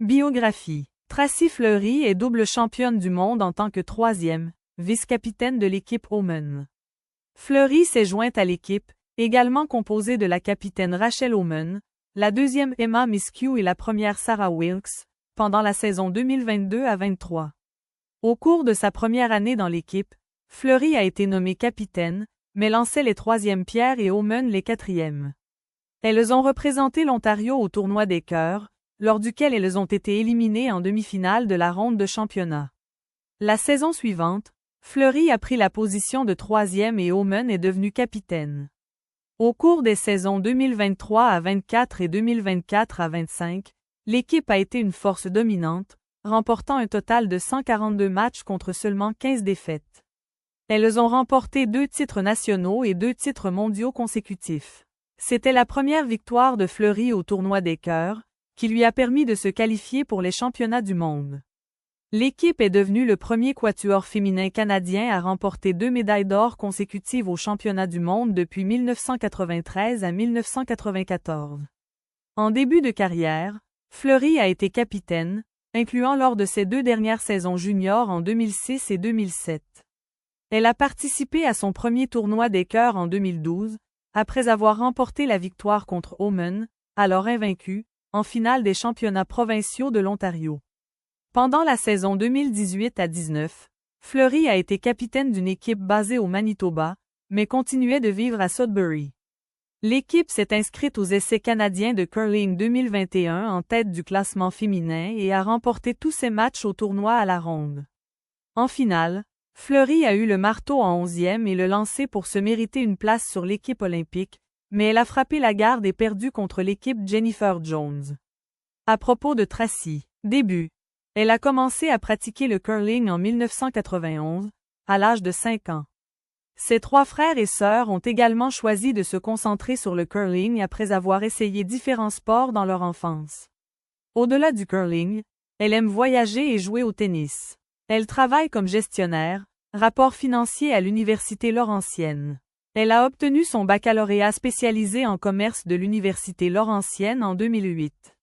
Biographie. Tracy Fleury est double championne du monde en tant que troisième, vice-capitaine de l'équipe Homan. Fleury s'est jointe à l'équipe, également composée de la capitaine Rachel Homan, la deuxième Emma Miskew et la première Sarah Wilkes, pendant la saison 2022 à 23. Au cours de sa première année dans l'équipe, Fleury a été nommée capitaine, mais lançait les troisièmes pierres et Homan les quatrièmes. Elles ont représenté l'Ontario au tournoi des cœurs, lors duquel elles ont été éliminées en demi-finale de la ronde de championnat. La saison suivante, Fleury a pris la position de troisième et Homan est devenue capitaine. Au cours des saisons 2023 à 24 et 2024 à 25, l'équipe a été une force dominante, remportant un total de 142 matchs contre seulement 15 défaites. Elles ont remporté 2 titres nationaux et 2 titres mondiaux consécutifs. C'était la première victoire de Fleury au tournoi des cœurs, qui lui a permis de se qualifier pour les championnats du monde. L'équipe est devenue le premier quatuor féminin canadien à remporter 2 médailles d'or consécutives aux championnats du monde depuis 1993 à 1994. En début de carrière, Fleury a été capitaine, incluant lors de ses 2 dernières saisons juniors en 2006 et 2007. Elle a participé à son premier tournoi des cœurs en 2012, après avoir remporté la victoire contre Homan, alors invaincu, en finale des championnats provinciaux de l'Ontario. Pendant la saison 2018 à 19, Fleury a été capitaine d'une équipe basée au Manitoba, mais continuait de vivre à Sudbury. L'équipe s'est inscrite aux essais canadiens de curling 2021 en tête du classement féminin et a remporté tous ses matchs au tournoi à la ronde. En finale, Fleury a eu le marteau en 11e et le lancer pour se mériter une place sur l'équipe olympique, mais elle a frappé la garde et perdu contre l'équipe Jennifer Jones. À propos de Tracy, début. Elle a commencé à pratiquer le curling en 1991, à l'âge de 5 ans. Ses 3 frères et sœurs ont également choisi de se concentrer sur le curling après avoir essayé différents sports dans leur enfance. Au-delà du curling, elle aime voyager et jouer au tennis. Elle travaille comme gestionnaire, rapport financier à l'Université Laurentienne. Elle a obtenu son baccalauréat spécialisé en commerce de l'Université Laurentienne en 2008.